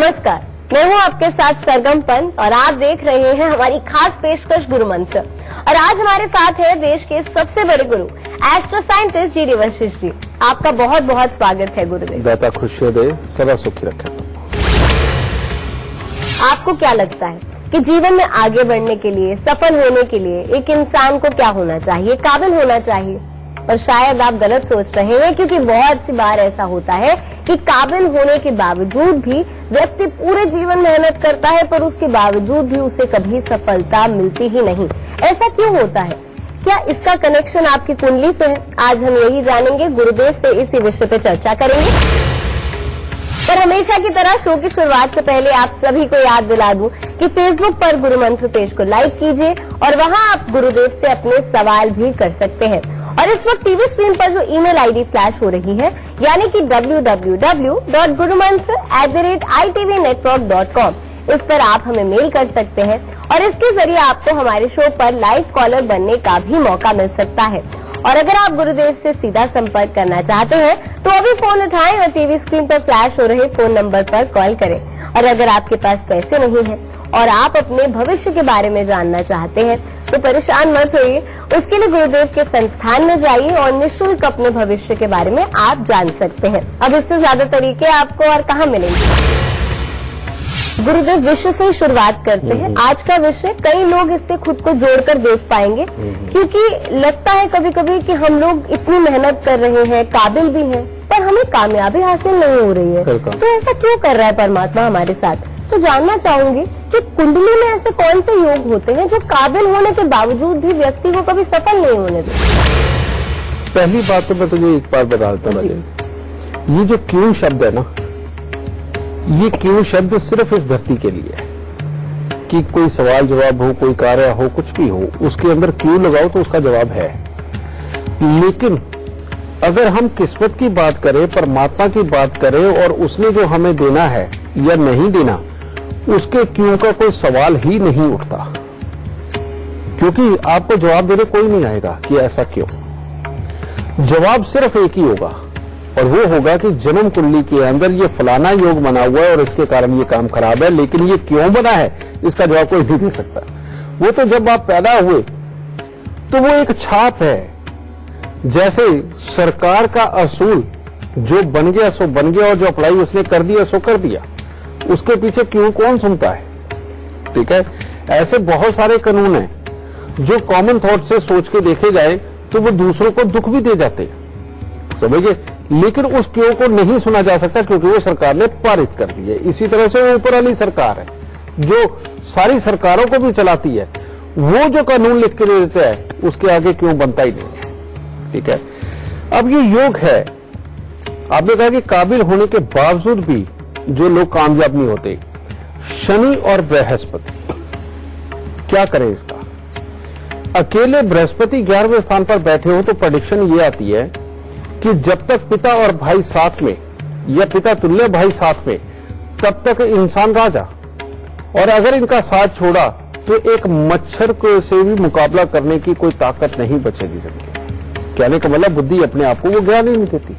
नमस्कार, मैं हूं आपके साथ सरगम पंत और आप देख रहे हैं हमारी खास पेशकश गुरु मंत्र। और आज हमारे साथ है देश के सबसे बड़े गुरु एस्ट्रो साइंटिस्ट जी वशिष्ठ जी। आपका बहुत बहुत स्वागत है गुरुदेव। दाता खुशियां दे, सदा सुखी रखे। आपको क्या लगता है कि जीवन में आगे बढ़ने के लिए, सफल होने के लिए एक इंसान को क्या होना चाहिए, काबिल होना चाहिए? पर शायद आप गलत सोच रहे हैं, क्योंकि बहुत सी बार ऐसा होता है कि काबिल होने के बावजूद भी व्यक्ति पूरे जीवन मेहनत करता है, पर उसके बावजूद भी उसे कभी सफलता मिलती ही नहीं। ऐसा क्यों होता है? क्या इसका कनेक्शन आपकी कुंडली से है? आज हम यही जानेंगे, गुरुदेव से इसी विषय पे चर्चा करेंगे। पर हमेशा की तरह शो की शुरुआत से पहले आप सभी को याद दिला दूं कि फेसबुक पर गुरु मंत्र पेज को लाइक कीजिए और वहां आप गुरुदेव से अपने सवाल भी कर सकते हैं। और इस वक्त टीवी स्क्रीन पर जो ईमेल आईडी फ्लैश हो रही है, यानी कि www.gurumantra@itvnetwork.com, इस पर आप हमें मेल कर सकते हैं और इसके जरिए आपको हमारे शो पर लाइव कॉलर बनने का भी मौका मिल सकता है। और अगर आप गुरुदेव से सीधा संपर्क करना चाहते हैं तो अभी फोन उठाएं और टीवी स्क्रीन पर फ्लैश हो रहे फोन नंबर पर कॉल करें। और अगर आपके पास पैसे नहीं है और आप अपने भविष्य के बारे में जानना चाहते हैं तो परेशान मत होइए, उसके लिए गुरुदेव के संस्थान में जाइए और निःशुल्क अपने भविष्य के बारे में आप जान सकते हैं। अब इससे ज्यादा तरीके आपको और कहाँ मिलेंगे? गुरुदेव, विषय से ही शुरुआत करते हैं। आज का विषय कई लोग इससे खुद को जोड़कर देख पाएंगे, क्योंकि लगता है कभी कभी कि हम लोग इतनी मेहनत कर रहे हैं, काबिल भी हैं, पर हमें कामयाबी हासिल नहीं हो रही है। तो ऐसा क्यों कर रहा है परमात्मा हमारे साथ? तो जानना चाहूंगी कि कुंडली में ऐसे कौन से योग होते हैं जो काबिल होने के बावजूद भी व्यक्ति को कभी सफल नहीं होने देते? पहली बात तो मैं तुझे एक बार बता देता हूँ, ये जो क्यों शब्द है ना, ये क्यों शब्द सिर्फ इस धरती के लिए है कि कोई सवाल जवाब हो, कोई कार्य हो, कुछ भी हो, उसके अंदर क्यों लगाओ तो उसका जवाब है। लेकिन अगर हम किस्मत की बात करें, परमात्मा की बात करें और उसने जो हमें देना है या नहीं देना, उसके क्यों का कोई सवाल ही नहीं उठता, क्योंकि आपको जवाब देने कोई नहीं आएगा कि ऐसा क्यों। जवाब सिर्फ एक ही होगा और वो होगा कि जन्म कुंडली के अंदर ये फलाना योग बना हुआ है और इसके कारण ये काम खराब है, लेकिन ये क्यों बना है इसका जवाब कोई नहीं दे सकता। वो तो जब आप पैदा हुए तो वो एक छाप है। जैसे सरकार का असूल जो बन गया सो बन गया और जो अप्लाई उसने कर दिया सो कर दिया, उसके पीछे क्यों कौन सुनता है? ठीक है, ऐसे बहुत सारे कानून हैं जो कॉमन थॉट से सोच के देखे जाए तो वो दूसरों को दुख भी दे जाते हैं, समझिए, लेकिन उस क्यों को नहीं सुना जा सकता क्योंकि वो सरकार ने पारित कर दी है। इसी तरह से वो ऊपर वाली सरकार है जो सारी सरकारों को भी चलाती है, वो जो कानून लिख के दे देता है उसके आगे क्यों बनता ही नहीं है। ठीक है, अब ये योग है, आपने कहा कि काबिल होने के बावजूद भी जो लोग कामयाब नहीं होते, शनि और बृहस्पति, क्या करें इसका? अकेले बृहस्पति 11वें स्थान पर बैठे हो तो प्रेडिक्शन ये आती है कि जब तक पिता और भाई साथ में या पिता तुल्य भाई साथ में, तब तक इंसान राजा, और अगर इनका साथ छोड़ा तो एक मच्छर को से भी मुकाबला करने की कोई ताकत नहीं बचेगी जिंदगी। कहने का मतलब बुद्धि अपने आप को वो ज्ञान ही नहीं देती।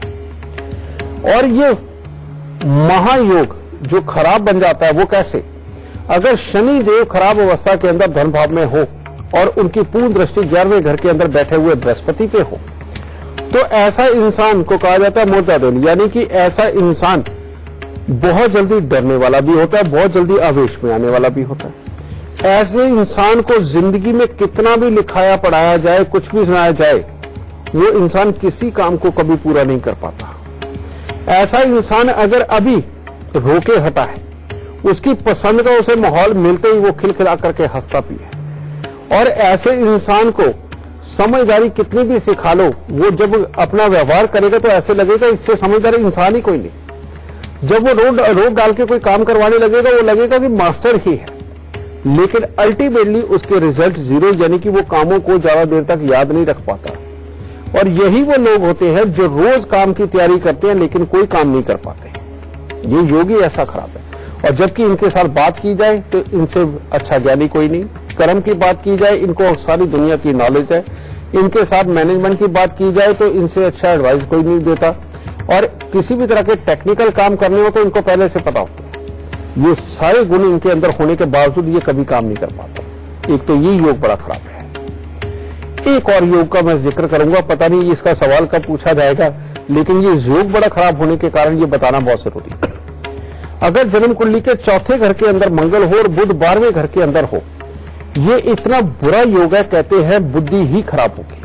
और ये महायोग जो खराब बन जाता है वो कैसे? अगर शनि देव खराब अवस्था के अंदर धन भाव में हो और उनकी पूर्ण दृष्टि 11वें घर के अंदर बैठे हुए बृहस्पति पे हो, तो ऐसा इंसान को कहा जाता है मोर्दादेन, यानी कि ऐसा इंसान बहुत जल्दी डरने वाला भी होता है, बहुत जल्दी आवेश में आने वाला भी होता है। ऐसे इंसान को जिंदगी में कितना भी लिखाया पढ़ाया जाए, कुछ भी सुनाया जाए, वो इंसान किसी काम को कभी पूरा नहीं कर पाता। ऐसा इंसान अगर अभी रोके हटा है, उसकी पसंद का उसे माहौल मिलते ही वो खिलखिला करके हंसता भी है। और ऐसे इंसान को समझदारी कितनी भी सिखा लो, वो जब अपना व्यवहार करेगा तो ऐसे लगेगा इससे समझदार इंसान ही कोई नहीं। जब वो रोड डाल के कोई काम करवाने लगेगा, वो लगेगा कि मास्टर ही है, लेकिन अल्टीमेटली उसके रिजल्ट जीरो, यानी कि वो कामों को ज्यादा देर तक याद नहीं रख पाता। और यही वो लोग होते हैं जो रोज काम की तैयारी करते हैं लेकिन कोई काम नहीं कर पाते। ये योगी ऐसा खराब है। और जबकि इनके साथ बात की जाए तो इनसे अच्छा ज्ञानी कोई नहीं। कर्म की बात की जाए, इनको सारी दुनिया की नॉलेज है। इनके साथ मैनेजमेंट की बात की जाए तो इनसे अच्छा एडवाइस कोई नहीं देता। और किसी भी तरह के टेक्निकल काम करने हो तो इनको पहले से पता होता है। ये सारे गुण इनके अंदर होने के बावजूद ये कभी काम नहीं कर पाता। एक तो ये योग बड़ा खराब है। एक और योग का मैं जिक्र करूंगा, पता नहीं इसका सवाल कब पूछा जाएगा, लेकिन ये योग बड़ा खराब होने के कारण ये बताना बहुत जरूरी है। अगर जन्म कुंडली के चौथे घर के अंदर मंगल हो और बुध 12वें घर के अंदर हो, ये इतना बुरा योग है, कहते हैं बुद्धि ही खराब होगी।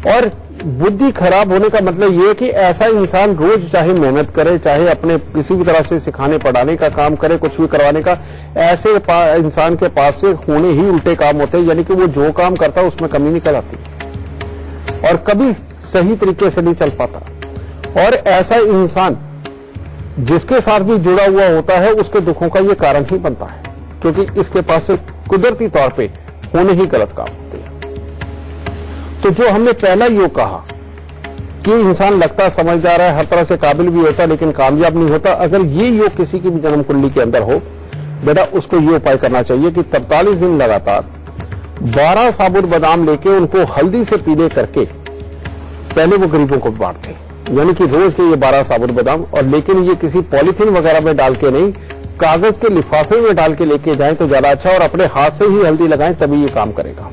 और बुद्धि खराब होने का मतलब ये है कि ऐसा इंसान रोज चाहे मेहनत करे, चाहे अपने किसी भी तरह से सिखाने पढ़ाने का काम करे, कुछ भी करवाने का, ऐसे इंसान के पास से होने ही उल्टे काम होते हैं। यानी कि वो जो काम करता है उसमें कमी निकल आती है और कभी सही तरीके से नहीं चल पाता। और ऐसा इंसान जिसके साथ भी जुड़ा हुआ होता है उसके दुखों का ये कारण ही बनता है, क्योंकि इसके पास से कुदरती तौर पे होने ही गलत काम होते हैं। तो जो हमने पहला योग कहा कि इंसान लगता समझदार है, हर तरह से काबिल भी होता है, लेकिन कामयाब नहीं होता, अगर ये योग किसी की भी जन्म कुंडली के अंदर हो, बेटा उसको ये उपाय करना चाहिए कि 43 दिन लगातार 12 साबुत बादाम लेके उनको हल्दी से पीले करके पहले वो गरीबों को बांटते हैं। यानी कि रोज के ये 12 साबुत बादाम, और लेकिन ये किसी पॉलीथीन वगैरह में डाल के नहीं, कागज के लिफाफे में डाल के लेके जाएं तो ज्यादा अच्छा, और अपने हाथ से ही हल्दी लगाएं तभी ये काम करेगा।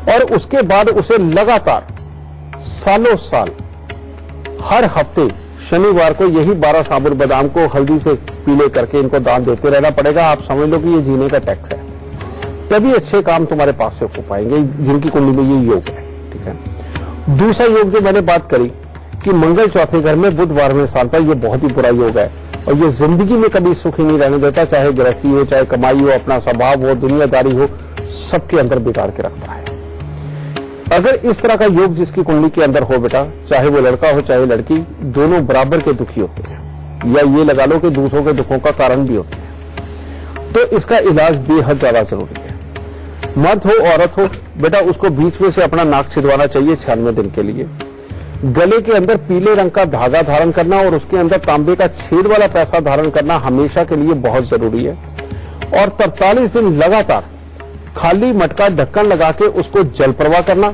और उसके बाद उसे लगातार सालों साल हर हफ्ते शनिवार को यही 12 साबुत बादाम को हल्दी से पीले करके इनको दान देते रहना पड़ेगा। आप समझ लो कि ये जीने का टैक्स है, तभी अच्छे काम तुम्हारे पास से हो पाएंगे जिनकी कुंडली में ये योग है। ठीक है। दूसरा योग जो मैंने बात करी कि मंगल चौथे घर में बुध 12वें स्थान पर, यह बहुत ही बुरा योग है और ये जिंदगी में कभी सुखी नहीं रहने देता, चाहे गृहस्थी हो, चाहे कमाई हो, अपना स्वभाव हो, दुनियादारी हो, सबके अंदर बिगाड़ के रखता है। अगर इस तरह का योग जिसकी कुंडली के अंदर हो बेटा, चाहे वो लड़का हो चाहे लड़की, दोनों बराबर के दुखी होते हैं, या ये लगा लो कि दूसरों के दुखों का कारण भी होते हैं। तो इसका इलाज बेहद ज्यादा जरूरी है। मर्द हो औरत हो बेटा, उसको बीच में से अपना नाक छिदवाना चाहिए 96 दिन के लिए। गले के अंदर पीले रंग का धागा धारण करना और उसके अंदर तांबे का छेद वाला पैसा धारण करना हमेशा के लिए बहुत जरूरी है। और 43 दिन लगातार खाली मटका ढक्कन लगा के उसको जल प्रवाह करना,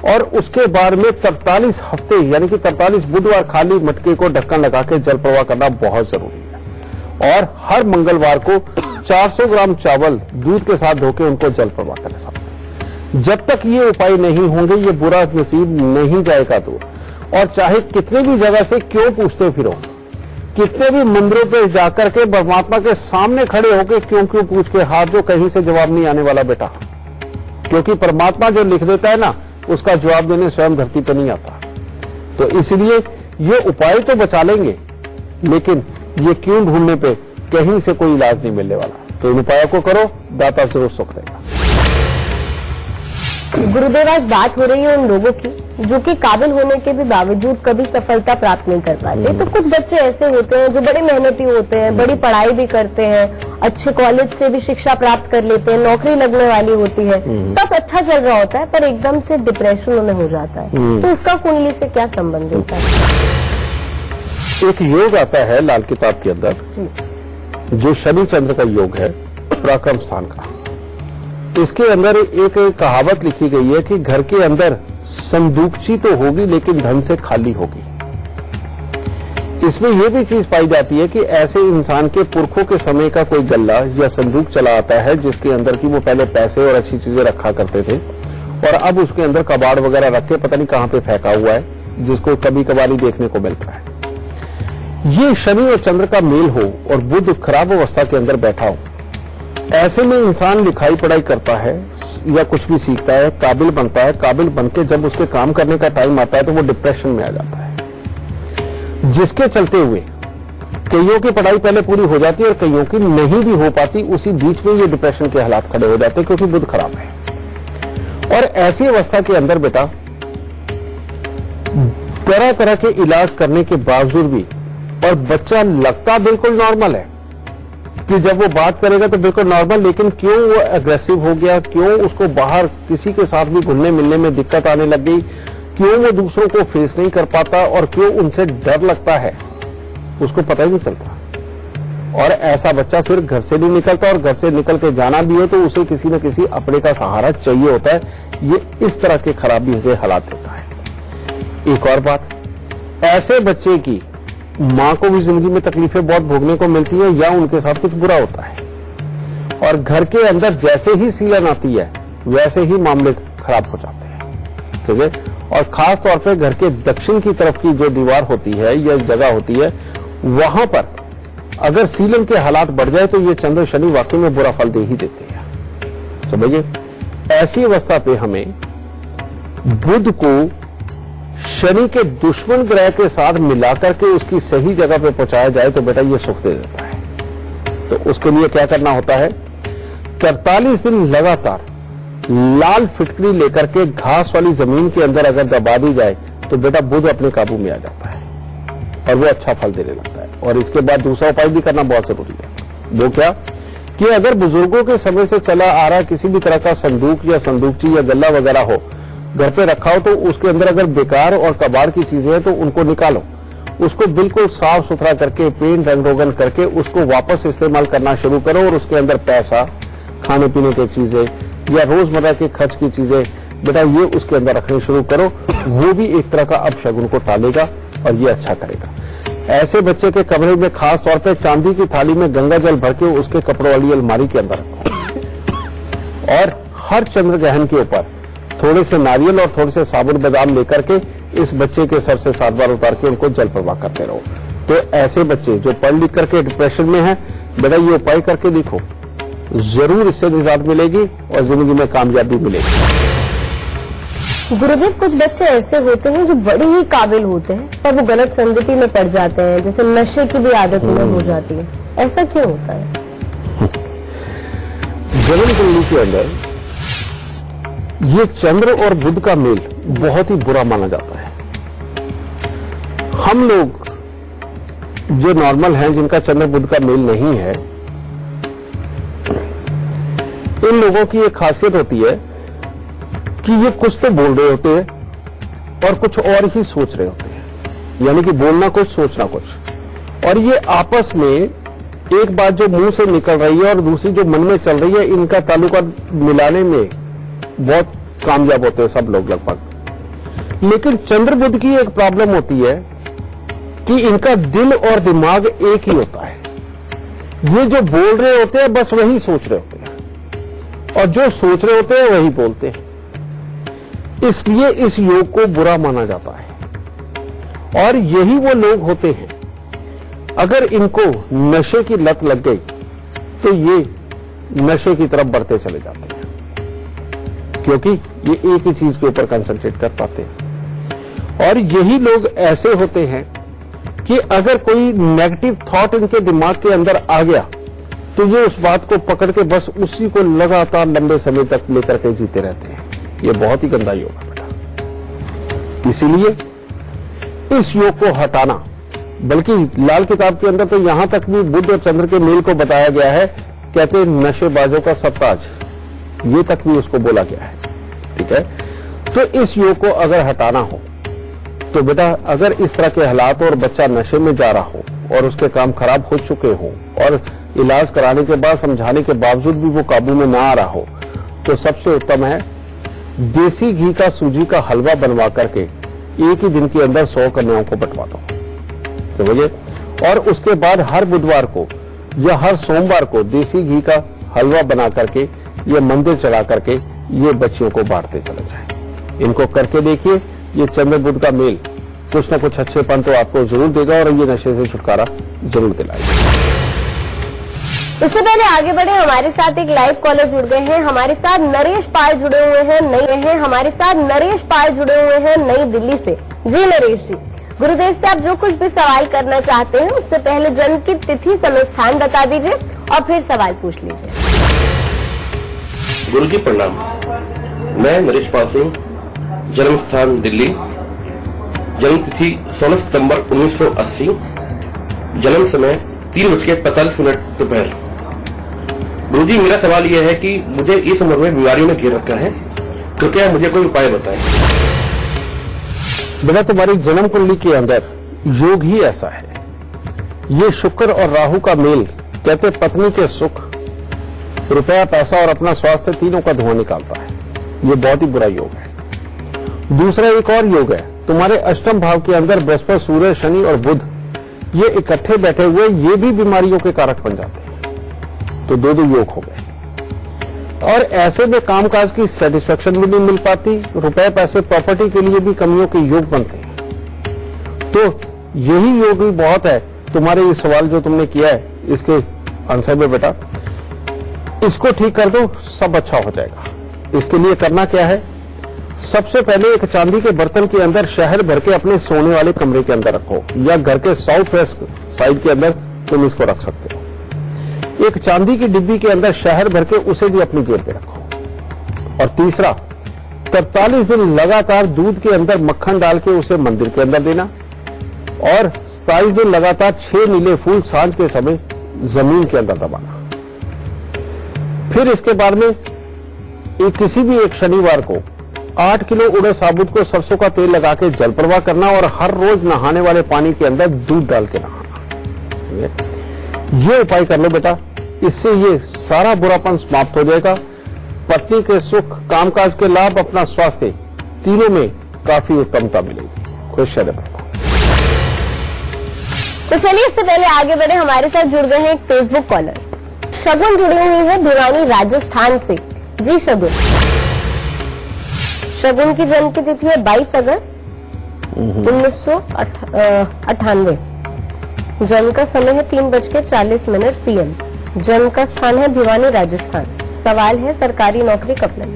और उसके बाद में 43 हफ्ते यानी कि 43 बुधवार खाली मटके को ढक्कन लगा के जल प्रवाह करना बहुत जरूरी है। और हर मंगलवार को 400 ग्राम चावल दूध के साथ धोके उनको जल प्रवाह करना सकते। जब तक ये उपाय नहीं होंगे ये बुरा नसीब नहीं जाएगा दूर। और चाहे कितने भी जगह से क्यों पूछते फिरो, कितने भी मंदिरों पे जाकर के परमात्मा के सामने खड़े होकर क्यों क्यों पूछ के हाथ जो कहीं से जवाब नहीं आने वाला बेटा, क्योंकि परमात्मा जो लिख देता है ना उसका जवाब देने स्वयं धरती पर नहीं आता। तो इसलिए ये उपाय तो बचा लेंगे, लेकिन ये क्यों ढूंढने पे कहीं से कोई इलाज नहीं मिलने वाला। तो इन उपायों को करो, दाता जरूर सुख देगा। गुरुदेव, आज बात हो रही है उन लोगों की जो कि काबिल होने के भी बावजूद कभी सफलता प्राप्त नहीं कर पाते। तो कुछ बच्चे ऐसे होते हैं जो बड़े मेहनती होते हैं, बड़ी पढ़ाई भी करते हैं, अच्छे कॉलेज से भी शिक्षा प्राप्त कर लेते हैं, नौकरी लगने वाली होती है, सब अच्छा चल रहा होता है, पर एकदम से डिप्रेशन उन्हें हो जाता है। तो उसका कुंडली से क्या संबंध होता है? एक योग आता है लाल किताब के अंदर जो शनि चंद्र का योग है, पराक्रम स्थान का। इसके अंदर एक कहावत लिखी गई है कि घर के अंदर संदूकची तो होगी लेकिन धन से खाली होगी। इसमें यह भी चीज पाई जाती है कि ऐसे इंसान के पुरखों के समय का कोई गल्ला या संदूक चला आता है जिसके अंदर की वो पहले पैसे और अच्छी चीजें रखा करते थे, और अब उसके अंदर कबाड़ वगैरह रख के पता नहीं कहां पे फेंका हुआ है, जिसको कभी कभार ही देखने को मिलता है। ये शनि और चंद्र का मेल हो और बुध खराब अवस्था के अंदर बैठा हो, ऐसे में इंसान लिखाई पढ़ाई करता है या कुछ भी सीखता है, काबिल बनता है, काबिल बनके जब उसके काम करने का टाइम आता है तो वो डिप्रेशन में आ जाता है, जिसके चलते हुए कईयों की पढ़ाई पहले पूरी हो जाती है और कईयों की नहीं भी हो पाती। उसी बीच में ये डिप्रेशन के हालात खड़े हो जाते हैं क्योंकि बुध खराब है। और ऐसी अवस्था के अंदर बेटा तरह तरह के इलाज करने के बावजूद भी, और बच्चा लगता बिल्कुल नॉर्मल है कि जब वो बात करेगा तो बिल्कुल नॉर्मल, लेकिन क्यों वो एग्रेसिव हो गया, क्यों उसको बाहर किसी के साथ भी घुलने मिलने में दिक्कत आने लग गई, क्यों वो दूसरों को फेस नहीं कर पाता और क्यों उनसे डर लगता है, उसको पता ही नहीं चलता। और ऐसा बच्चा फिर घर से नहीं निकलता, और घर से निकल के जाना भी है तो उसे किसी न किसी अपने का सहारा चाहिए होता है। ये इस तरह के खराबी से हालात देता है। एक और बात, ऐसे बच्चे की माँ को भी जिंदगी में तकलीफें बहुत भोगने को मिलती हैं या उनके साथ कुछ बुरा होता है, और घर के अंदर जैसे ही सीलन आती है वैसे ही मामले खराब हो जाते हैं, ठीक है। और खास तौर पे घर के दक्षिण की तरफ की जो दीवार होती है या जगह होती है, वहां पर अगर सीलन के हालात बढ़ जाए तो ये चंद्र शनि वाकई में बुरा फल दे ही देते हैं, समझिए। ऐसी अवस्था पे हमें बुध को शनि के दुश्मन ग्रह के साथ मिलाकर के उसकी सही जगह पे पहुंचाया जाए तो बेटा ये सुख दे देता है। तो उसके लिए क्या करना होता है, 43 दिन लगातार लाल फिटकरी लेकर के घास वाली जमीन के अंदर अगर दबा दी जाए तो बेटा बुध अपने काबू में आ जाता है और वो अच्छा फल देने लगता है। और इसके बाद दूसरा उपाय भी करना बहुत जरूरी है। वो क्या कि अगर बुजुर्गों के समय से चला आ रहा किसी भी तरह का संदूक या संदूकची या गल्ला वगैरह हो, घर पे रखा हो, तो उसके अंदर अगर बेकार और कबाड़ की चीजें हैं तो उनको निकालो, उसको बिल्कुल साफ सुथरा करके पेंट रंग रोगन करके उसको वापस इस्तेमाल करना शुरू करो। और उसके अंदर पैसा, खाने पीने की चीजें या रोजमर्रा के खर्च की चीजें बेटा ये उसके अंदर रखनी शुरू करो। वो भी एक तरह का अपशगुन को टालेगा और ये अच्छा करेगा। ऐसे बच्चे के कमरे में खास तौर पे चांदी की थाली में गंगा जल भर के उसके कपड़ों वाली अलमारी के अंदर रखो और हर चंद्र ग्रहण के ऊपर थोड़े से नारियल और थोड़े से साबुत बादाम लेकर के इस बच्चे के सर से 7 बार उतार के उनको जल प्रवाह करते रहो। तो ऐसे बच्चे जो पढ़ लिख करके डिप्रेशन में हैं, बेटा ये उपाय करके देखो, जरूर इससे निजात मिलेगी और जिंदगी में कामयाबी मिलेगी। गुरुदेव, कुछ बच्चे ऐसे होते हैं जो बड़े ही काबिल होते हैं पर वो गलत संगति में पड़ जाते हैं, जैसे नशे की भी आदत उन्हें हो जाती है, ऐसा क्यों होता है? जन्म कुंडली के अंदर ये चंद्र और बुध का मेल बहुत ही बुरा माना जाता है। हम लोग जो नॉर्मल हैं, जिनका चंद्र बुध का मेल नहीं है, इन लोगों की एक खासियत होती है कि ये कुछ तो बोल रहे होते हैं और कुछ और ही सोच रहे होते हैं, यानी कि बोलना कुछ सोचना कुछ। और ये आपस में एक बात जो मुंह से निकल रही है और दूसरी जो मन में चल रही है, इनका ताल्लुका मिलाने में बहुत कामयाब होते हैं सब लोग लगभग। लेकिन चंद्र बुध की एक प्रॉब्लम होती है कि इनका दिल और दिमाग एक ही होता है। ये जो बोल रहे होते हैं बस वही सोच रहे होते हैं और जो सोच रहे होते हैं वही बोलते हैं। इसलिए इस योग को बुरा माना जाता है। और यही वो लोग होते हैं, अगर इनको नशे की लत लग गई तो ये नशे की तरफ बढ़ते चले जाते हैं, क्योंकि ये एक ही चीज के ऊपर कंसंट्रेट कर पाते हैं। और यही लोग ऐसे होते हैं कि अगर कोई नेगेटिव थॉट इनके दिमाग के अंदर आ गया तो ये उस बात को पकड़ के बस उसी को लगातार लंबे समय तक लेकर के जीते रहते हैं। ये बहुत ही गंदा योग है बेटा। इसीलिए इस योग को हटाना, बल्कि लाल किताब के अंदर तो यहां तक भी बुध और चंद्र के मेल को बताया गया है, कहते हैं नशेबाजों का सत्ताज, ये तक भी उसको बोला गया है, ठीक है। तो इस योग को अगर हटाना हो तो बेटा अगर इस तरह के हालात और बच्चा नशे में जा रहा हो और उसके काम खराब हो चुके हो और इलाज कराने के बाद समझाने के बावजूद भी वो काबू में ना आ रहा हो, तो सबसे उत्तम है देसी घी का सूजी का हलवा बनवा करके एक ही दिन के अंदर 100 कन्याओं को बंटवा दो, समझिए। और उसके बाद हर बुधवार को या हर सोमवार को देसी घी का हलवा बना करके ये मंदिर चला करके ये बच्चियों को बांटते चले जाएं। इनको करके देखिए, ये चंद्र बुध का मेल कुछ न कुछ अच्छेपन तो आपको जरूर देगा और ये नशे से छुटकारा जरूर दिलाएगा। इससे पहले आगे बढ़े, हमारे साथ एक लाइव कॉलर जुड़ गए हैं। हमारे साथ नरेश पाल जुड़े हुए हैं हमारे साथ नरेश पाल जुड़े हुए हैं नई दिल्ली से। जी नरेश जी, गुरुदेव से आप जो कुछ भी सवाल करना चाहते हैं उससे पहले जन्म की तिथि, समय, स्थान बता दीजिए और फिर सवाल पूछ लीजिए। गुरु जी प्रणाम। मैं नरेश पाल सिंह, जन्म स्थान दिल्ली, जन्म तिथि 16 सितंबर 1980, जन्म समय 3:45 दोपहर। गुरुजी, मेरा सवाल यह है कि मुझे इस उम्र में बीमारियों ने घेर रखा है, कृपया मुझे कोई उपाय बताएं। बेटा तुम्हारी जन्म कुंडली के अंदर योग ही ऐसा है। ये शुक्र और राहु का मेल, कहते पत्नी के सुख, रुपया, पैसा और अपना स्वास्थ्य तीनों का धुआं निकालता है। ये बहुत ही बुरा योग है। दूसरा एक और योग है, तुम्हारे अष्टम भाव के अंदर बृहस्पति, सूर्य, शनि और बुध, ये इकट्ठे बैठे हुए ये भी बीमारियों के कारक बन जाते हैं। तो दो योग हो गए। और ऐसे में कामकाज की सेटिस्फेक्शन भी नहीं मिल पाती, रुपए पैसे प्रॉपर्टी के लिए भी कमियों के योग बनते हैं। तो यही योग भी बहुत है। तुम्हारे ये सवाल जो तुमने किया है इसके आंसर में बेटा, इसको ठीक कर दो, सब अच्छा हो जाएगा। इसके लिए करना क्या है, सबसे पहले एक चांदी के बर्तन के अंदर शहद भर के अपने सोने वाले कमरे के अंदर रखो, या घर के साउथ वेस्ट साइड के अंदर तुम इसको रख सकते हो। एक चांदी की डिब्बी के अंदर शहद भर के उसे भी अपनी जेब पे रखो। और तीसरा, 43 दिन लगातार दूध के अंदर मक्खन डाल के उसे मंदिर के अंदर देना, और 27 दिन लगातार 6 नीले फूल सांझ के समय जमीन के अंदर दबाना। फिर इसके बाद में किसी भी एक शनिवार को 8 किलो उड़द साबुत को सरसों का तेल लगा के जल प्रवाह करना, और हर रोज नहाने वाले पानी के अंदर दूध डाल के नहाना। ये उपाय कर लो बेटा, इससे ये सारा बुरापन समाप्त हो जाएगा। पत्नी के सुख, कामकाज के लाभ, अपना स्वास्थ्य, तीनों में काफी उत्तमता मिलेगी। खुश रहे। तो चलिए इससे पहले आगे बढ़े, हमारे साथ जुड़ गए हैं एक फेसबुक कॉलर शगुन, जुड़ी हुई है भिवानी राजस्थान से। जी शगुन, शगुन की जन्म की तिथि है 22 अगस्त 1998। जन्म का समय है 3:40 PM। जन्म का स्थान है भिवानी राजस्थान। सवाल है सरकारी नौकरी कब लगी।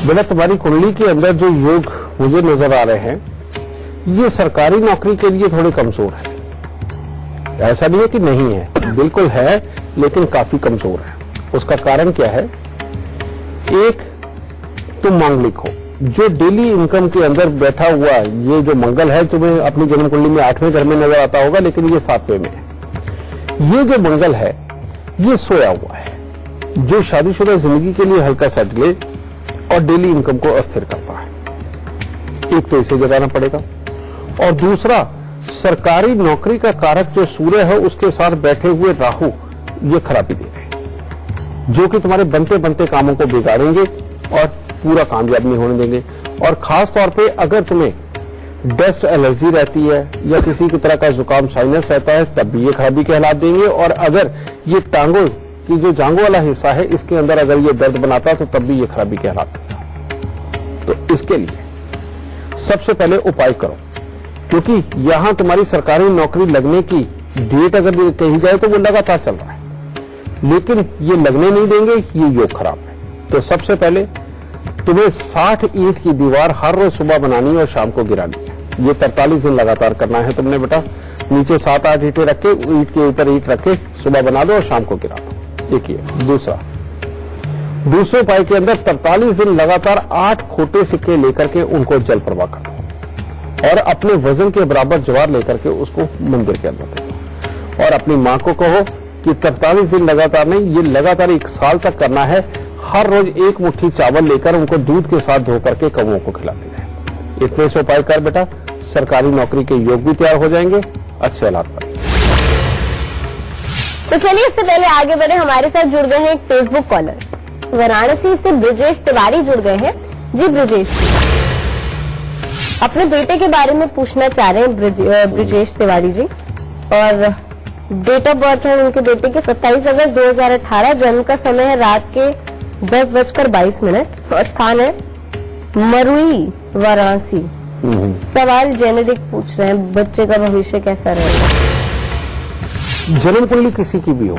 बेटा तुम्हारी कुंडली के अंदर जो योग मुझे नजर आ रहे हैं, ये सरकारी नौकरी के लिए थोड़े कमजोर है। ऐसा नहीं है कि नहीं है, बिल्कुल है, लेकिन काफी कमजोर है। उसका कारण क्या है, एक तुम मांगलिक हो, जो डेली इनकम के अंदर बैठा हुआ ये जो मंगल है, तुम्हें अपनी जन्म कुंडली में 8वें घर में नजर आता होगा, लेकिन ये 7वें में है। ये जो मंगल है ये सोया हुआ है, जो शादीशुदा जिंदगी के लिए हल्का सा डिले और डेली इनकम को अस्थिर करता है। एक तो इसे जगाना पड़ेगा, और दूसरा सरकारी नौकरी का कारक जो सूर्य है उसके साथ बैठे हुए राहु ये खराबी दे रहे हैं, जो कि तुम्हारे बनते बनते कामों को बिगाड़ेंगे और पूरा कामयाब नहीं होने देंगे। और खास तौर पे अगर तुम्हें डस्ट एलर्जी रहती है या किसी की तरह का जुकाम साइनस रहता है, तब भी ये खराबी कहलात देंगे। और अगर ये टांगों की जो जांघों वाला हिस्सा है इसके अंदर अगर ये दर्द बनाता है तो तब भी ये खराबी कहलात देगा। तो इसके लिए सबसे पहले उपाय करो, क्योंकि यहां तुम्हारी सरकारी नौकरी लगने की डेट अगर कही जाए तो वो लगातार चल रहा है, लेकिन ये लगने नहीं देंगे, ये योग खराब है। तो सबसे पहले तुम्हें 60 ईंट की दीवार हर रोज सुबह बनानी और शाम को गिरानी है। ये 43 दिन लगातार करना है तुमने बेटा। नीचे 7-8 ईंटें रख के, ईंट के ऊपर ईंट रख के सुबह बना दो और शाम को गिरा दो। एक ये। दूसरे उपाय के अंदर 43 दिन लगातार 8 खोटे सिक्के लेकर के उनको जल प्रवाह कर दो, और अपने वजन के बराबर ज्वार लेकर के उसको मंदिर के अंदर दे दो। और अपनी मां को कहो कि 43 दिन लगातार नहीं, ये लगातार 1 साल तक करना है। हर रोज 1 मुट्ठी चावल लेकर उनको दूध के साथ धो करके कौओं को खिलाते रहे। इतने से उपाय कर बेटा, सरकारी नौकरी के योग भी तैयार हो जाएंगे, अच्छे हालात पर। तो चलिए इससे पहले आगे बढ़े, हमारे साथ जुड़ गए हैं एक फेसबुक कॉलर वाराणसी से ब्रजेश तिवारी जुड़ गए हैं। जी ब्रजेश, अपने बेटे के बारे में पूछना चाह रहे हैं ब्रजेश तिवारी जी, और डेट ऑफ बर्थ है उनके बेटे के 27 अगस्त 2018। जन्म का समय है रात के 10:22, और स्थान है मरुई वाराणसी। सवाल जेनेटिक पूछ रहे हैं, बच्चे का भविष्य कैसा रहेगा। जन्म कुंडली किसी की भी हो,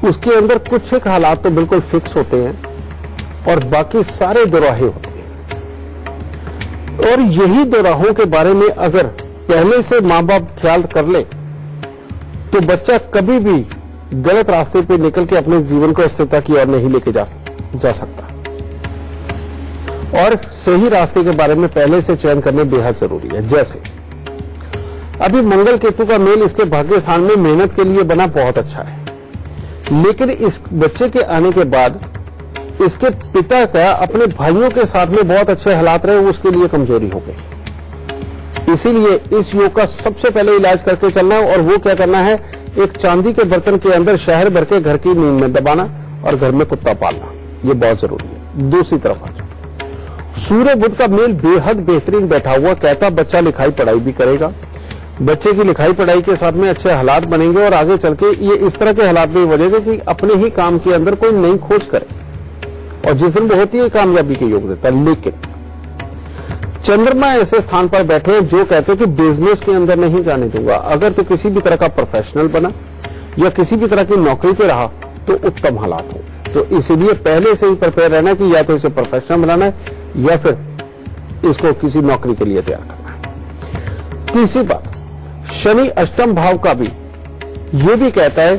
उसके अंदर कुछ एक हालात तो बिल्कुल फिक्स होते हैं और बाकी सारे दोराहे होते हैं। और यही दोराहों के बारे में अगर पहले से मां बाप ख्याल कर ले तो बच्चा कभी भी गलत रास्ते पे निकल के अपने जीवन को स्थिरता की ओर नहीं लेके जा सकता। और सही रास्ते के बारे में पहले से चयन करने बेहद जरूरी है। जैसे अभी मंगल केतु का मेल इसके भाग्य स्थान में मेहनत के लिए बना बहुत अच्छा है, लेकिन इस बच्चे के आने के बाद इसके पिता का अपने भाइयों के साथ में बहुत अच्छे हालात रहे, उसके लिए कमजोरी हो गई। इसीलिए इस योग का सबसे पहले इलाज करके चलना है, और वो क्या करना है, एक चांदी के बर्तन के अंदर शहद भर के घर की नींद में दबाना और घर में कुत्ता पालना, ये बहुत जरूरी है। दूसरी तरफ आ जाओ, सूर्य बुध का मेल बेहद बेहतरीन बैठा हुआ, कहता बच्चा लिखाई पढ़ाई भी करेगा, बच्चे की लिखाई पढ़ाई के साथ में अच्छे हालात बनेंगे और आगे चल के ये इस तरह के हालात में बनेंगे कि अपने ही काम के अंदर कोई नई खोज करे और जिस दिन वो होती है कामयाबी के योग देता है। लेकिन चंद्रमा ऐसे स्थान पर बैठे हैं जो कहते हैं कि बिजनेस के अंदर नहीं जाने दूंगा। अगर तो किसी भी तरह का प्रोफेशनल बना या किसी भी तरह की नौकरी पे रहा तो उत्तम हालात हो। तो इसीलिए पहले से ही प्रिपेयर रहना कि या तो इसे प्रोफेशनल बनाना है या फिर इसको किसी नौकरी के लिए तैयार करना है। तीसरी बात, शनि अष्टम भाव का भी ये भी कहता है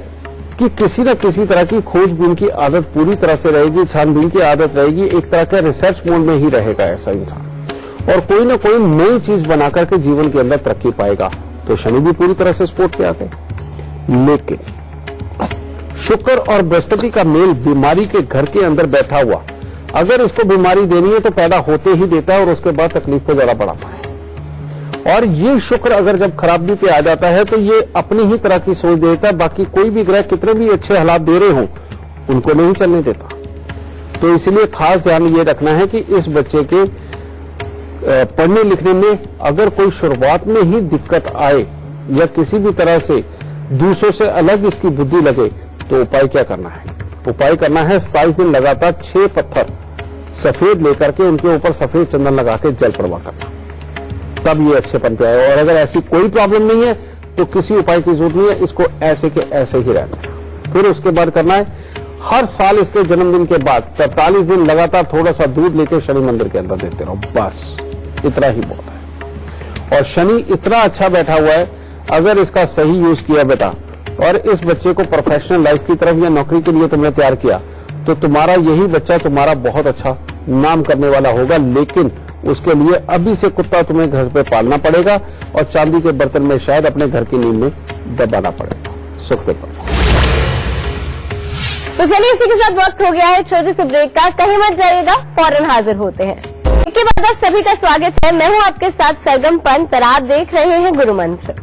कि किसी न किसी तरह की खोजबीन की आदत पूरी तरह से रहेगी, छानबीन की आदत रहेगी, एक तरह का रिसर्च मोड में ही रहेगा ऐसा इंसान और कोई ना कोई नई चीज बनाकर के जीवन के अंदर तरक्की पाएगा। तो शनि भी पूरी तरह से सपोर्ट पे आते हैं। लेकिन शुक्र और बृहस्पति का मेल बीमारी के घर के अंदर बैठा हुआ, अगर इसको बीमारी देनी है तो पैदा होते ही देता है और उसके बाद तकलीफ को ज्यादा बढ़ाता है। और ये शुक्र अगर जब खराबी पे आ जाता है तो ये अपनी ही तरह की सोच देता है, बाकी कोई भी ग्रह कितने भी अच्छे हालात दे रहे हों उनको नहीं चलने देता। तो इसलिए खास ध्यान ये रखना है कि इस बच्चे के पढ़ने लिखने में अगर कोई शुरुआत में ही दिक्कत आए या किसी भी तरह से दूसरों से अलग इसकी बुद्धि लगे तो उपाय क्या करना है? उपाय करना है 27 दिन लगातार 6 पत्थर सफेद लेकर के उनके ऊपर सफेद चंदन लगा के जल प्रवाह करना, तब ये अच्छेपन पे आए। और अगर ऐसी कोई प्रॉब्लम नहीं है तो किसी उपाय की जरूरत नहीं है, इसको ऐसे के ऐसे ही रहना है। फिर उसके बाद करना है हर साल इसके जन्मदिन के बाद 43 दिन लगातार थोड़ा सा दूध लेके शनि मंदिर के अंदर देते रहो, बस इतना ही बहुत है। और शनि इतना अच्छा बैठा हुआ है, अगर इसका सही यूज किया बेटा और इस बच्चे को प्रोफेशनल लाइफ की तरफ या नौकरी के लिए तुमने तैयार किया तो तुम्हारा यही बच्चा तुम्हारा बहुत अच्छा नाम करने वाला होगा। लेकिन उसके लिए अभी से कुत्ता तुम्हें घर पे पालना पड़ेगा और चांदी के बर्तन में शायद अपने घर की नींव में दबाना पड़ेगा। सुख दे। तो चलिए इसी के साथ वक्त हो गया है छोटे से ब्रेक का, कहीं मत जाइएगा, फौरन हाजिर होते हैं। इसके बाद आप सभी का स्वागत है, मैं हूं आपके साथ सरगम पंत और आप देख रहे हैं गुरु मंत्र।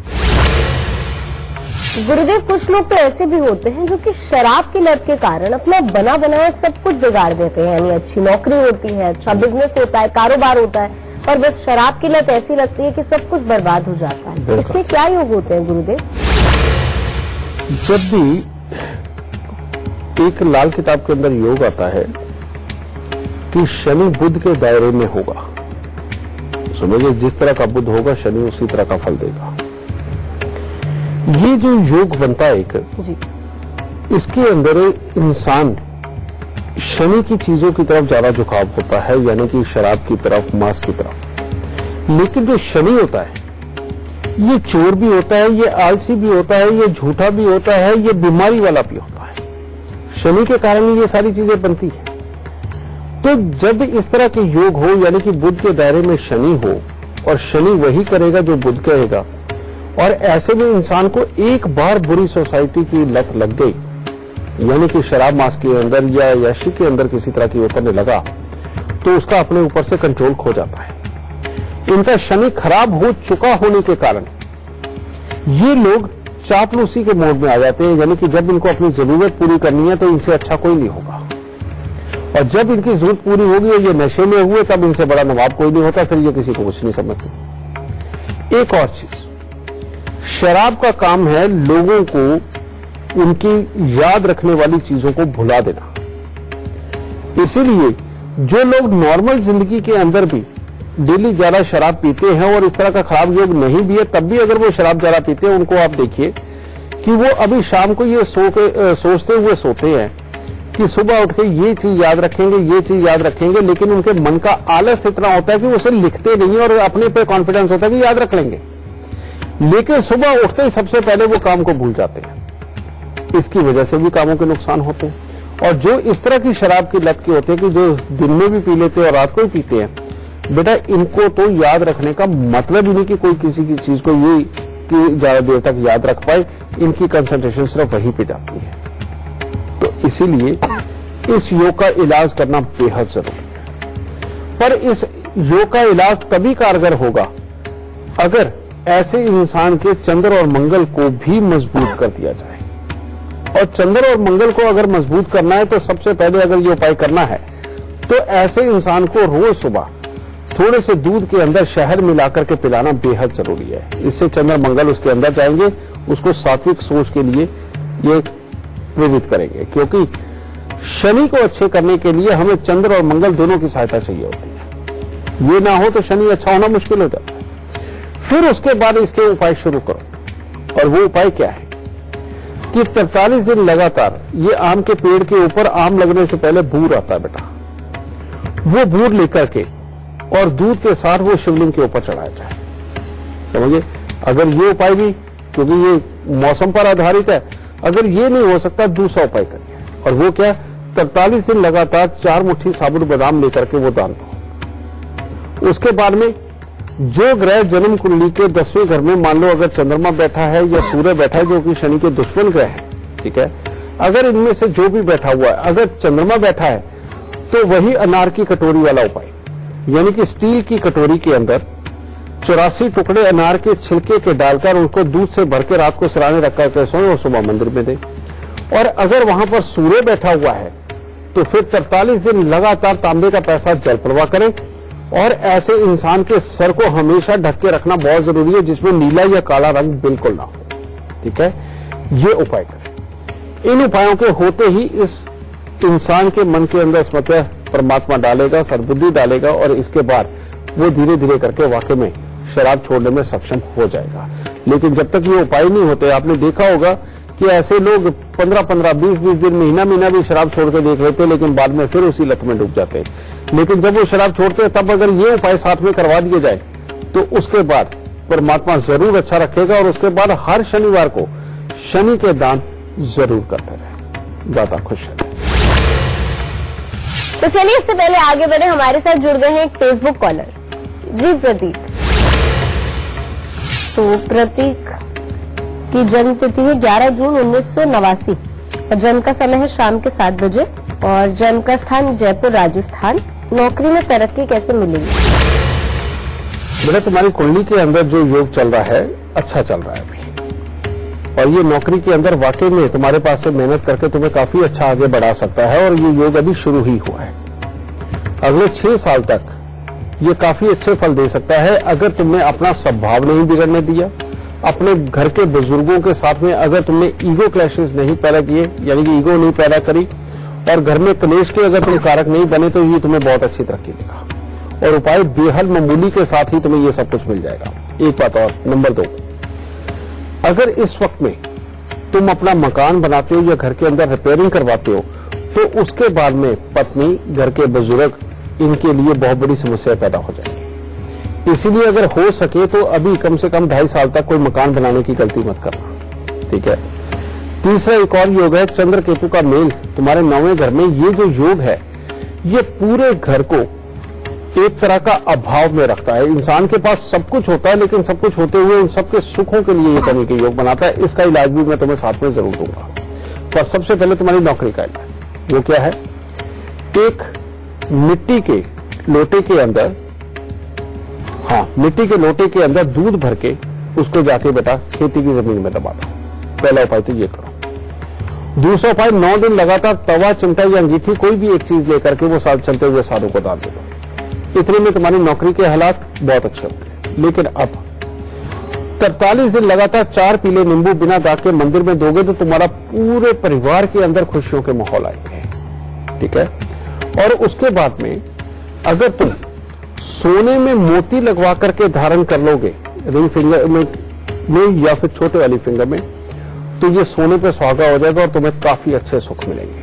गुरुदेव, कुछ लोग तो ऐसे भी होते हैं जो कि शराब की लत के कारण अपना बना बनाया सब कुछ बिगाड़ देते हैं। यानी अच्छी नौकरी होती है, अच्छा बिजनेस होता है, कारोबार होता है, पर बस शराब की लत ऐसी लगती है कि सब कुछ बर्बाद हो जाता है। इसके क्या योग होते हैं गुरुदेव? जब भी एक लाल किताब के अंदर योग आता है कि शनि बुध के दायरे में होगा, समझिए जिस तरह का बुध होगा शनि उसी तरह का फल देगा। ये जो योग बनता है एक जी, इसके अंदर इंसान शनि की चीजों की तरफ ज्यादा झुकाव होता है, यानी कि शराब की तरफ, मांस की तरफ। लेकिन जो शनि होता है ये चोर भी होता है, ये आलसी भी होता है, ये झूठा भी होता है, ये बीमारी वाला भी होता है। शनि के कारण ये सारी चीजें बनती है। तो जब इस तरह के योग हो, यानी कि बुध के दायरे में शनि हो और शनि वही करेगा जो बुध करेगा, और ऐसे में इंसान को एक बार बुरी सोसाइटी की लत लग गई, यानी कि शराब मांस के अंदर या यशी के अंदर किसी तरह की उतरने लगा, तो उसका अपने ऊपर से कंट्रोल खो जाता है। इनका शनि खराब हो चुका होने के कारण ये लोग चापलूसी के मोड में आ जाते हैं, यानी कि जब इनको अपनी जरूरत पूरी करनी है तो इनसे अच्छा कोई नहीं होगा, और जब इनकी जरूरत पूरी होगी और ये नशे में हुए तब इनसे बड़ा नवाब कोई नहीं होता, फिर ये किसी को कुछ नहीं समझते। एक और चीज, शराब का काम है लोगों को उनकी याद रखने वाली चीजों को भुला देना। इसीलिए जो लोग नॉर्मल जिंदगी के अंदर भी डेली ज्यादा शराब पीते हैं और इस तरह का खराब योग नहीं भी है, तब भी अगर वो शराब ज्यादा पीते हैं, उनको आप देखिए कि वो अभी शाम को ये सोचते हुए सोते हैं कि सुबह उठ के ये चीज याद रखेंगे, ये चीज याद रखेंगे, लेकिन उनके मन का आलस इतना होता है कि वो उसे लिखते नहीं और अपने पे कॉन्फिडेंस होता है कि याद रख लेंगे, लेकिन सुबह उठते ही सबसे पहले वो काम को भूल जाते हैं। इसकी वजह से भी कामों के नुकसान होते हैं। और जो इस तरह की शराब की लत के होते हैं कि जो दिन में भी पी लेते हैं और रात को भी पीते हैं, बेटा इनको तो याद रखने का मतलब ही नहीं कि कोई किसी की चीज को ये कि ज्यादा देर तक याद रख पाए, इनकी कंसंट्रेशन सिर्फ वहीं पे जाती है। तो इसीलिए इस योग का इलाज करना बेहद जरूरी है। पर इस योग का इलाज तभी कारगर होगा अगर ऐसे इंसान के चंद्र और मंगल को भी मजबूत कर दिया जाए। और चंद्र और मंगल को अगर मजबूत करना है तो सबसे पहले अगर ये उपाय करना है तो ऐसे इंसान को रोज सुबह थोड़े से दूध के अंदर शहद मिलाकर के पिलाना बेहद जरूरी है। इससे चंद्र मंगल उसके अंदर जाएंगे, उसको सात्विक सोच के लिए ये प्रेरित करेंगे, क्योंकि शनि को अच्छे करने के लिए हमें चंद्र और मंगल दोनों की सहायता चाहिए होती है। ये ना हो तो शनि अच्छा होना मुश्किल हो जाता है। फिर उसके बाद इसके उपाय शुरू करो, और वो उपाय क्या है कि 43 दिन लगातार ये आम के पेड़ के ऊपर आम लगने से पहले बूर आता है बेटा, वो बूर लेकर के और दूध के साथ वो शिवलिंग के ऊपर चढ़ाया जाए। समझिए, अगर ये उपाय भी, क्योंकि ये मौसम पर आधारित है, अगर ये नहीं हो सकता दूसरा उपाय करिए, और वो क्या, 43 दिन लगातार 4 मुट्ठी साबुत बादाम लेकर के वो दान दो। उसके बाद में जो ग्रह जन्म कुंडली के 10वें घर में, मान लो अगर चंद्रमा बैठा है या सूर्य बैठा है, जो कि शनि के दुश्मन ग्रह है, ठीक है, अगर इनमें से जो भी बैठा हुआ है, अगर चंद्रमा बैठा है तो वही अनार की कटोरी वाला उपाय, यानी कि स्टील की कटोरी के अंदर 84 टुकड़े अनार के छिलके के डालकर उनको दूध से भर के रात को सिराने रखकर के सोएं और सुबह मंदिर में दें। और अगर वहां पर सूर्य बैठा हुआ है तो फिर 43 दिन लगातार तांबे का पैसा जल प्रवाह करें, और ऐसे इंसान के सर को हमेशा ढक के रखना बहुत जरूरी है, जिसमें नीला या काला रंग बिल्कुल ना हो। ठीक है, ये उपाय करें। इन उपायों के होते ही इस इंसान के मन के अंदर स्वतः परमात्मा डालेगा, सद्बुद्धि डालेगा, और इसके बाद वो धीरे धीरे करके वाकई में शराब छोड़ने में सक्षम हो जाएगा। लेकिन जब तक ये उपाय नहीं होते, आपने देखा होगा कि ऐसे लोग 15-15, 20-20 दिन, महीना भी शराब छोड़ के देख लेते, लेकिन बाद में फिर उसी लत में डूब जाते हैं। लेकिन जब वो शराब छोड़ते हैं, तब अगर ये उपाय साथ में करवा दिए जाए तो उसके बाद परमात्मा जरूर अच्छा रखेगा, और उसके बाद हर शनिवार को शनि के दान जरूर करते रहे। ज्यादा खुश है। तो चलिए, इससे पहले आगे बढ़े, हमारे साथ जुड़ गए हैं एक फेसबुक कॉलर। जी प्रतीक। तो प्रतीक की जन्म तिथि है 11 जून 1989, और जन्म का समय है शाम के 7 बजे, और जन्म का स्थान जयपुर, राजस्थान। नौकरी में तरक्की कैसे मिलेगी? बेटा, तुम्हारी कुंडली के अंदर जो योग चल रहा है, अच्छा चल रहा है अभी, और ये नौकरी के अंदर वाकई में तुम्हारे पास से मेहनत करके तुम्हें काफी अच्छा आगे बढ़ा सकता है, और ये योग अभी शुरू ही हुआ है। अगले 6 साल तक ये काफी अच्छे फल दे सकता है, अगर तुमने अपना स्वभाव नहीं बिगड़ने दिया, अपने घर के बुजुर्गों के साथ में अगर तुमने ईगो क्लैशेस नहीं पैदा किए, यानी कि ईगो नहीं पैदा करी, और घर में क्लेश के अगर तुम कारक नहीं बने, तो ये तुम्हें बहुत अच्छी तरक्की देगा। और उपाय बेहद मामूली के साथ ही तुम्हें ये सब कुछ मिल जाएगा। एक बात और, नंबर 2, अगर इस वक्त में तुम अपना मकान बनाते हो या घर के अंदर रिपेयरिंग करवाते हो, तो उसके बाद में पत्नी, घर के बुजुर्ग, इनके लिए बहुत बड़ी समस्या पैदा हो जाएगी। इसीलिए अगर हो सके तो अभी कम से कम 2.5 साल तक कोई मकान बनाने की गलती मत करना। ठीक है। तीसरा एक और योग है, चंद्र केतु का मेल तुम्हारे 9वें घर में। ये जो योग है, ये पूरे घर को एक तरह का अभाव में रखता है। इंसान के पास सब कुछ होता है, लेकिन सब कुछ होते हुए उन सबके सुखों के लिए ये करने के योग बनाता है। इसका इलाज भी मैं तुम्हें साथ में जरूर दूंगा। पर सबसे पहले तुम्हारी नौकरी का इलाज, वो क्या है, एक मिट्टी के लोटे के अंदर, मिट्टी के लोटे के अंदर दूध भर के उसको जाके बेटा खेती की जमीन में दबा दो। पहला उपाय तो ये करो। दूसरा उपाय, 9 दिन लगातार तवा, चिमटा या अंगीठी, कोई भी एक चीज लेकर के वो साथ चलते हुए साधु को दान दे दो। इतने में तुम्हारी नौकरी के हालात बहुत अच्छे होंगे। लेकिन अब 43 दिन लगातार 4 पीले नींबू बिना दाग के मंदिर में दोगे तो तुम्हारा पूरे परिवार के अंदर खुशियों के माहौल आएंगे। ठीक है। और उसके बाद में अगर तुम सोने में मोती लगवा करके धारण कर लोगे, रिंग फिंगर में या फिर छोटे वाली फिंगर में, तो ये सोने पे सुहागा हो जाएगा और तुम्हें काफी अच्छे सुख मिलेंगे।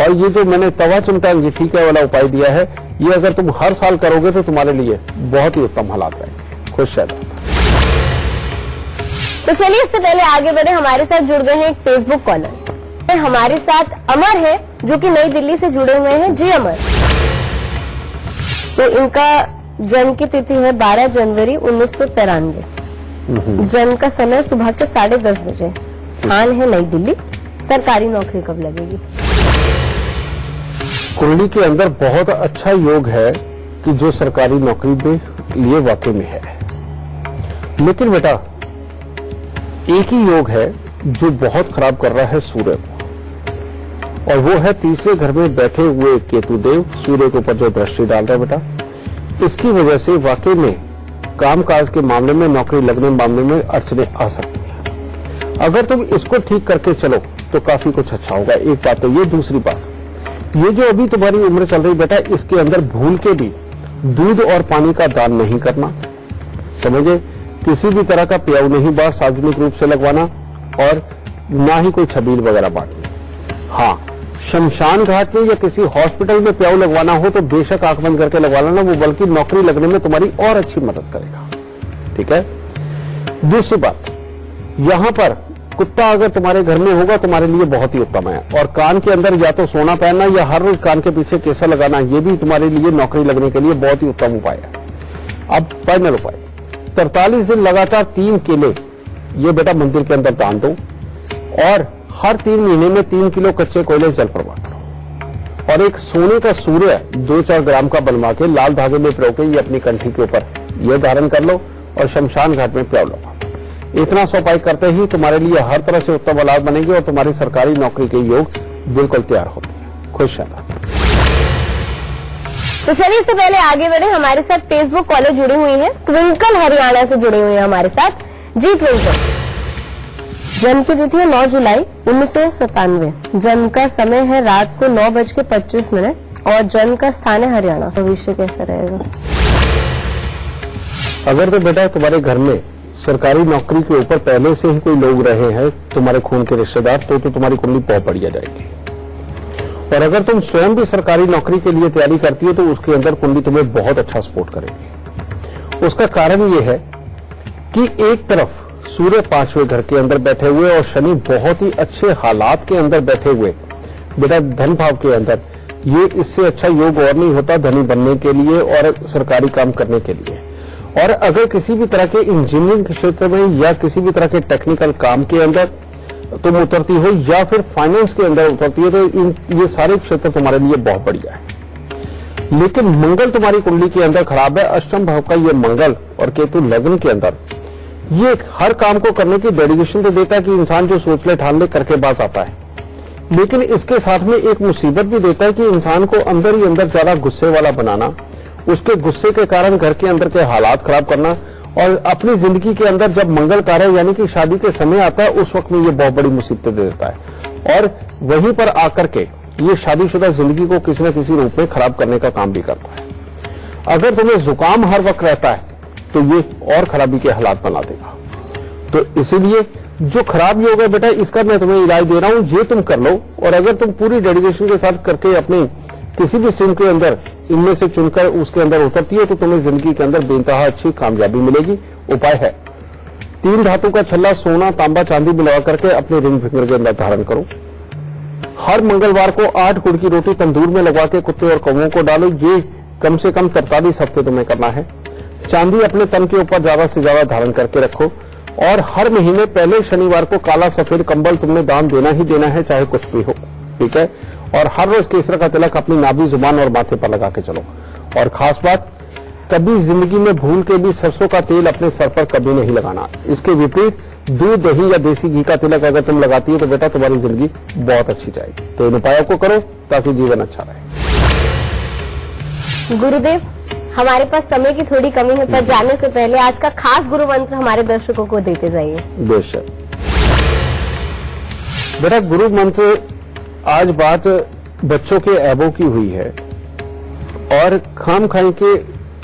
और ये जो मैंने तवा, चिमटा, अंगीठी का वाला उपाय दिया है, ये अगर तुम हर साल करोगे तो तुम्हारे लिए बहुत ही उत्तम हालात रहेंगे। खुश रहना। तो चलिए, इससे पहले आगे बढ़े, हमारे साथ जुड़ गए हैं एक फेसबुक कॉलर। हमारे साथ अमर है, जो कि नई दिल्ली से जुड़े हुए हैं। जी अमर। तो इनका जन्म की तिथि है 12 जनवरी 1993। जन्म का समय सुबह के 10:30 बजे। स्थान है नई दिल्ली। सरकारी नौकरी कब लगेगी? कुंडली के अंदर बहुत अच्छा योग है कि जो सरकारी नौकरी के लिए वाकई में है। लेकिन बेटा, एक ही योग है जो बहुत खराब कर रहा है सूर्य को, और वो है तीसरे घर में बैठे हुए केतु देव, सूर्य के ऊपर जो दृष्टि डाल रहा है बेटा। इसकी वजह से वाकई में कामकाज के मामले में, नौकरी लगने मामले में अड़चने आ सकती है। अगर तुम इसको ठीक करके चलो तो काफी कुछ अच्छा होगा। एक बात तो ये। दूसरी बात, ये जो अभी तुम्हारी उम्र चल रही बेटा, इसके अंदर भूल के भी दूध और पानी का दान नहीं करना, समझे? किसी भी तरह का प्याऊ नहीं बाहर सार्वजनिक रूप से लगवाना, और ना ही कोई छबील वगैरह बांटनी। हाँ, शमशान घाट में या किसी हॉस्पिटल में प्याऊ लगवाना हो तो बेशक आंख बंद करके लगवा लेना, वो बल्कि नौकरी लगने में तुम्हारी और अच्छी मदद करेगा। ठीक है। दूसरी बात, यहां पर कुत्ता अगर तुम्हारे घर में होगा तुम्हारे लिए बहुत ही उत्तम है। और कान के अंदर या तो सोना पहनना या हर रोज कान के पीछे केसर लगाना, ये भी तुम्हारे लिए नौकरी लगने के लिए बहुत ही उत्तम उपाय है। अब फाइनल उपाय, 43 दिन लगातार 3 केले ये बेटा मंदिर के अंदर दान दो, और हर 3 महीने में 3 किलो कच्चे कोयले जल प्रवाह करो, और एक सोने का सूर्य 2-4 ग्राम का बनवा के लाल धागे में पिरो के ये अपनी कंठी के ऊपर ये धारण कर लो, और शमशान घाट में प्याऊ लगाओ। इतना सा उपाय करते ही तुम्हारे लिए हर तरह से उत्तम औलाद बनेगी, और तुम्हारी सरकारी नौकरी के योग बिल्कुल तैयार होते हैं। खुश रहना। तो चलिए, इससे पहले आगे बढ़े, हमारे साथ फेसबुक कॉलर जुड़ी हुई है, ट्विंकल हरियाणा से जुड़ी हुई है हमारे साथ। जी ट्विंकल, जन्म की तिथि है 9 जुलाई 1997, जन्म का समय है रात को 9:25, और जन्म का स्थान है हरियाणा। भविष्य कैसा रहेगा? अगर तो बेटा तुम्हारे घर में सरकारी नौकरी के ऊपर पहले से ही कोई लोग रहे हैं, तुम्हारे खून के रिश्तेदार, तो तुम्हारी कुंडली बहुत बढ़िया जाएगी। और अगर तुम स्वयं भी सरकारी नौकरी के लिए तैयारी करती हो तो उसके अंदर कुंडली तुम्हें बहुत अच्छा सपोर्ट करेगी। उसका कारण ये है कि एक तरफ सूर्य 5वें घर के अंदर बैठे हुए और शनि बहुत ही अच्छे हालात के अंदर बैठे हुए बेटा धन भाव के अंदर, ये इससे अच्छा योग और नहीं होता धनी बनने के लिए और सरकारी काम करने के लिए। और अगर किसी भी तरह के इंजीनियरिंग के क्षेत्र में या किसी भी तरह के टेक्निकल काम के अंदर तुम उतरती हो या फिर फाइनेंस के अंदर उतरती हो, तो ये सारे क्षेत्र तुम्हारे लिए बहुत बढ़िया है। लेकिन मंगल तुम्हारी कुंडली के अंदर खराब है। अष्टम भाव का ये मंगल और केतु लग्न के अंदर, ये हर काम को करने की डेडिकेशन तो देता है कि इंसान जो सोच ले ठान ले करके बाज आता है, लेकिन इसके साथ में एक मुसीबत भी देता है कि इंसान को अंदर ही अंदर ज्यादा गुस्से वाला बनाना, उसके गुस्से के कारण घर के अंदर के हालात खराब करना, और अपनी जिंदगी के अंदर जब मंगल कार्य यानी कि शादी के समय आता है उस वक्त में ये बहुत बड़ी मुसीबतें दे देता है, और वहीं पर आकर के ये शादीशुदा जिंदगी को किसी न किसी रूप में खराब करने का काम भी करता है। अगर तुम्हें जुकाम हर वक्त रहता है तो ये और खराबी के हालात बना देगा। तो इसीलिए जो खराब योग है बेटा, इसका मैं तुम्हें इलाज दे रहा हूं, ये तुम कर लो। और अगर तुम पूरी डेडिकेशन के साथ करके अपने किसी भी स्ट्रीम के अंदर इनमें से चुनकर उसके अंदर उतरती है तो तुम्हें जिंदगी के अंदर बेइंतहा अच्छी कामयाबी मिलेगी। उपाय है, 3 धातु का छल्ला सोना, तांबा, चांदी मिला करके अपने रिंग फिंगर के अंदर धारण करो। हर मंगलवार को 8 गुड़ की रोटी तंदूर में लगा के कुत्ते और कौवों को डालो। ये कम से कम 43 हफ्ते तुम्हें करना है। चांदी अपने तन के ऊपर ज्यादा से ज्यादा धारण करके रखो, और हर महीने पहले शनिवार को काला सफेद कंबल तुमने दान देना ही देना है, चाहे कुछ भी हो। ठीक है। और हर रोज केसर का तिलक अपनी नाभि, जुबान और माथे पर लगा के चलो। और खास बात, कभी जिंदगी में भूल के भी सरसों का तेल अपने सर पर कभी नहीं लगाना। इसके विपरीत दूध, दही या देसी घी का तिलक अगर तुम लगाती हो तो बेटा तुम्हारी जिंदगी बहुत अच्छी जाएगी। तो इन उपायों को करो ताकि जीवन अच्छा रहे। गुरुदेव, हमारे पास समय की थोड़ी कमी है, पर जाने से पहले आज का खास गुरु मंत्र हमारे दर्शकों को देते जाइए। बेशक बेटा, गुरु मंत्र, आज बात बच्चों के ऐबों की हुई है, और खाम खाई के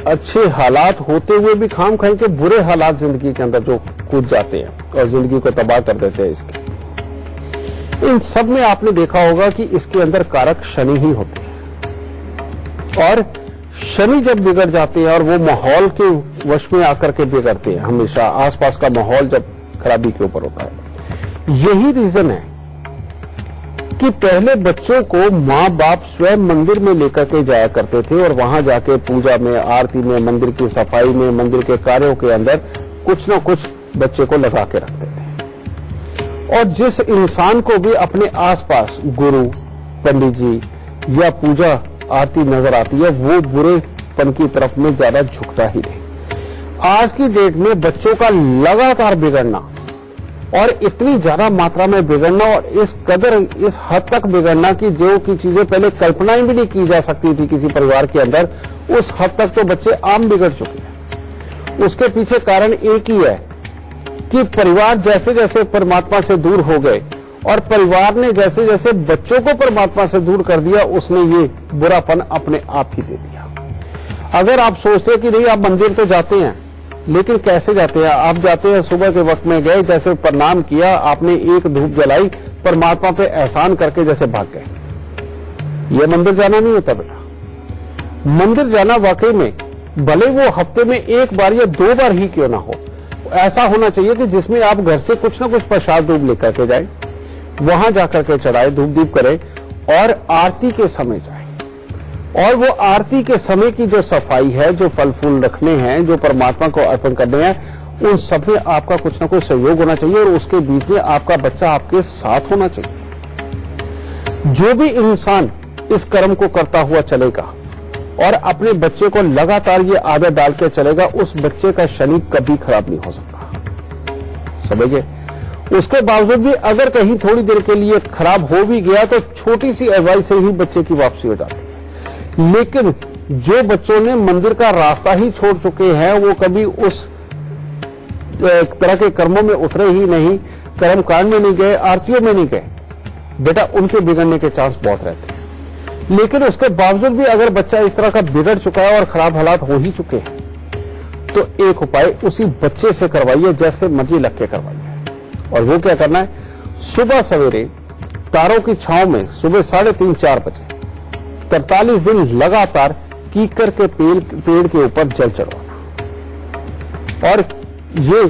अच्छे हालात होते हुए भी खाम खाई के बुरे हालात जिंदगी के अंदर जो कूद जाते हैं और जिंदगी को तबाह कर देते हैं, इसके इन सब में आपने देखा होगा कि इसके अंदर कारक शनि ही होते हैं। और शनि जब बिगड़ जाते हैं और वो माहौल के वश में आकर के बिगड़ते हैं, हमेशा आसपास का माहौल जब खराबी के ऊपर होता है। यही रीजन है कि पहले बच्चों को माँ बाप स्वयं मंदिर में लेकर के जाया करते थे, और वहां जाके पूजा में, आरती में, मंदिर की सफाई में, मंदिर के कार्यों के अंदर कुछ न कुछ बच्चे को लगा के रखते थे। और जिस इंसान को भी अपने आसपास गुरु, पंडित जी या पूजा आरती नजर आती है, वो बुरेपन की तरफ में ज्यादा झुकता ही नहीं। आज की डेट में बच्चों का लगातार बिगड़ना, और इतनी ज्यादा मात्रा में बिगड़ना, और इस कदर, इस हद तक बिगड़ना कि जो की चीजें पहले कल्पना भी नहीं की जा सकती थी किसी परिवार के अंदर, उस हद तक तो बच्चे आम बिगड़ चुके हैं। उसके पीछे कारण एक ही है कि परिवार जैसे जैसे परमात्मा से दूर हो गए और परिवार ने जैसे जैसे बच्चों को परमात्मा से दूर कर दिया, उसने ये बुरापन अपने आप ही दे दिया। अगर आप सोचते हैं कि नहीं आप मंदिर तो जाते हैं, लेकिन कैसे जाते हैं? आप जाते हैं सुबह के वक्त में गए, जैसे प्रणाम किया, आपने एक धूप जलाई, परमात्मा पे एहसान करके जैसे भाग गए। यह मंदिर जाना नहीं होता बेटा। मंदिर जाना वाकई में भले वो हफ्ते में एक बार या 2 बार ही क्यों ना हो, ऐसा होना चाहिए कि जिसमें आप घर से कुछ ना कुछ प्रसाद धूप लेकर के जाए, वहां जाकर के चढ़ाए, धूप दीप करें और आरती के समय जाए। और वो आरती के समय की जो सफाई है, जो फल फूल रखने हैं, जो परमात्मा को अर्पण करने हैं, उन सब में आपका कुछ ना कुछ सहयोग होना चाहिए और उसके बीच में आपका बच्चा आपके साथ होना चाहिए। जो भी इंसान इस कर्म को करता हुआ चलेगा और अपने बच्चे को लगातार ये आदत डाल के चलेगा, उस बच्चे का शनि कभी खराब नहीं हो सकता। समझिए? उसके बावजूद भी अगर कहीं थोड़ी देर के लिए खराब हो भी गया तो छोटी सी एडवाइस से ही बच्चे की वापसी हो जाती है। लेकिन जो बच्चों ने मंदिर का रास्ता ही छोड़ चुके हैं, वो कभी उस तरह के कर्मों में उतरे ही नहीं, कर्म कांड में नहीं गए, आरतियों में नहीं गए, बेटा उनके बिगड़ने के चांस बहुत रहते हैं। लेकिन उसके बावजूद भी अगर बच्चा इस तरह का बिगड़ चुका है और खराब हालात हो ही चुके हैं, तो एक उपाय उसी बच्चे से करवाइए, जैसे मर्जी लग के करवाइए। और वो क्या करना है? सुबह सवेरे तारों की छांव में सुबह 3:30-4 बजे 43 दिन लगातार कीकर के पेड़ के ऊपर जल चढ़ाना। और ये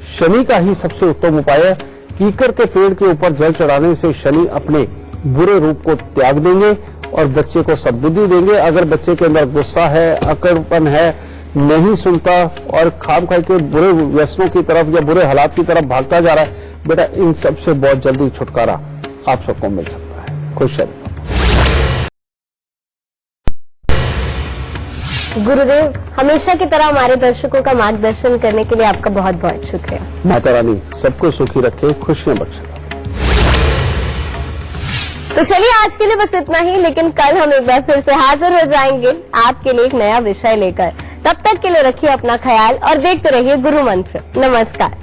शनि का ही सबसे उत्तम उपाय है। कीकर के पेड़ के ऊपर जल चढ़ाने से शनि अपने बुरे रूप को त्याग देंगे और बच्चे को सद्बुद्धि देंगे। अगर बच्चे के अंदर गुस्सा है, अकड़पन है, नहीं सुनता और खाम खाई के बुरे व्यसनों की तरफ या बुरे हालात की तरफ भागता जा रहा है, बेटा इन सबसे बहुत जल्दी छुटकारा आप सबको मिल सकता है। खुश रहिए। गुरुदेव, हमेशा की तरह हमारे दर्शकों का मार्गदर्शन करने के लिए आपका बहुत बहुत शुक्रिया। माता रानी सबको सुखी रखे, खुशियां बख्शे। तो चलिए आज के लिए बस इतना ही, लेकिन कल हम एक बार फिर से हाजिर हो जाएंगे आपके लिए एक नया विषय लेकर। तब तक के लिए रखिए अपना ख्याल और देखते रहिए गुरु मंत्र। नमस्कार।